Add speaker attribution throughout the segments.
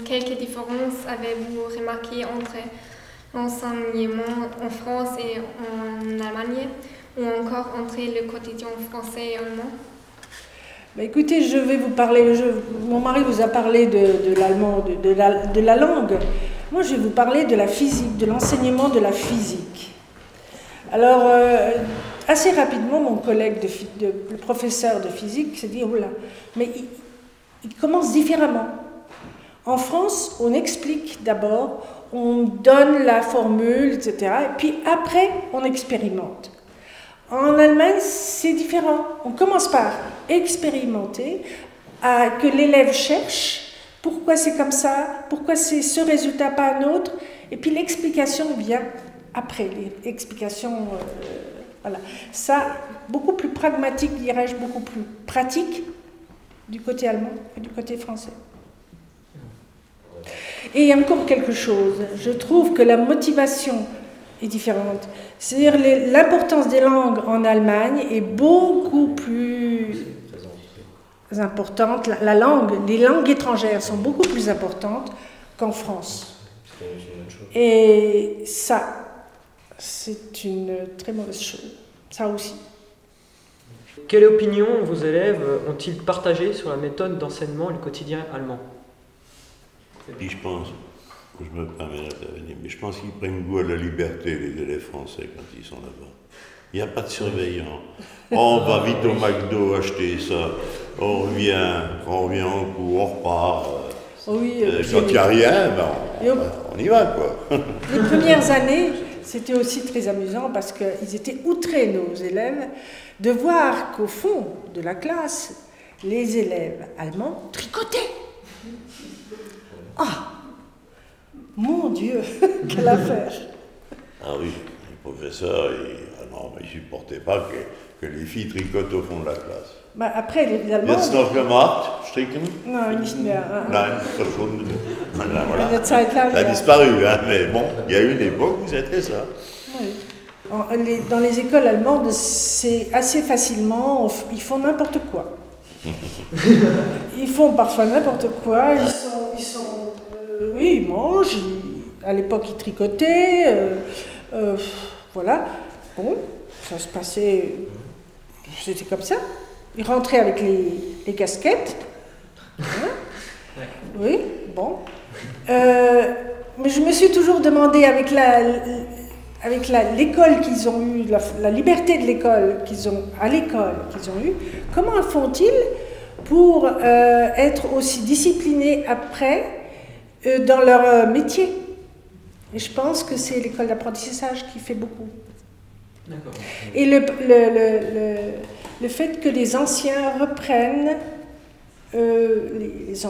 Speaker 1: quelques différences avez-vous remarquées entre l'enseignement en France et en Allemagne, ou encore entre le quotidien français et allemand?
Speaker 2: Bah écoutez, je vais vous parler, mon mari vous a parlé de l'allemand, de la langue. Moi, je vais vous parler de la physique, de l'enseignement de la physique. Alors, assez rapidement, mon collègue, le professeur de physique, s'est dit, oh là, mais il commence différemment. En France, on explique d'abord, on donne la formule, etc. Et puis après, on expérimente. En Allemagne, c'est différent. On commence par expérimenter, que l'élève cherche pourquoi c'est comme ça, pourquoi c'est ce résultat, pas un autre. Et puis l'explication vient après, l'explication, voilà. Ça, beaucoup plus pragmatique, dirais-je, beaucoup plus pratique du côté allemand que du côté français. Et il y a encore quelque chose, je trouve que la motivation est différente. C'est-à-dire l'importance des langues en Allemagne est beaucoup plus importante. Les langues étrangères sont beaucoup plus importantes qu'en France. Et ça, c'est une très mauvaise chose. Ça aussi.
Speaker 3: Quelle opinion vos élèves ont-ils partagé sur la méthode d'enseignement du quotidien allemand?
Speaker 4: Et je pense, je me permets d'intervenir, mais je pense qu'ils prennent goût à la liberté, les élèves français, quand ils sont là-bas. Il n'y a pas de surveillant. Oh, on va vite au McDo acheter ça. On revient en cours, on repart.
Speaker 2: Oui,
Speaker 4: quand il n'y a rien, ben on y va, quoi.
Speaker 2: Les premières années, c'était aussi très amusant parce qu'ils étaient outrés, nos élèves, de voir qu'au fond de la classe, les élèves allemands tricotaient. Ah, mon Dieu, quelle affaire!
Speaker 4: Ah oui, les professeurs, ils ne supportaient pas que les filles tricotent au fond de la classe.
Speaker 2: Bah après, les Allemands...
Speaker 4: Jetzt noch gemacht, stricken?
Speaker 2: Non, nicht mehr.
Speaker 4: Nein, verschwunden.
Speaker 2: Voilà. Ça
Speaker 4: a disparu, hein, mais bon, il y a eu une époque où c'était ça.
Speaker 2: Oui. Dans les écoles allemandes, c'est assez facilement, ils font n'importe quoi. Ils font parfois n'importe quoi, oui, ils mangent, à l'époque ils tricotaient, voilà. Bon, ça se passait, c'était comme ça. Ils rentraient avec les casquettes. Hein? Oui, bon. Mais je me suis toujours demandé, avec l'école qu'ils ont eue, la liberté de l'école qu'ils ont eue, comment font-ils pour être aussi disciplinés après dans leur métier? Et je pense que c'est l'école d'apprentissage qui fait beaucoup. Et le fait que les anciens reprennent, les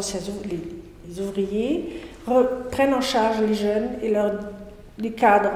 Speaker 2: ouvriers, reprennent en charge les jeunes et les cadres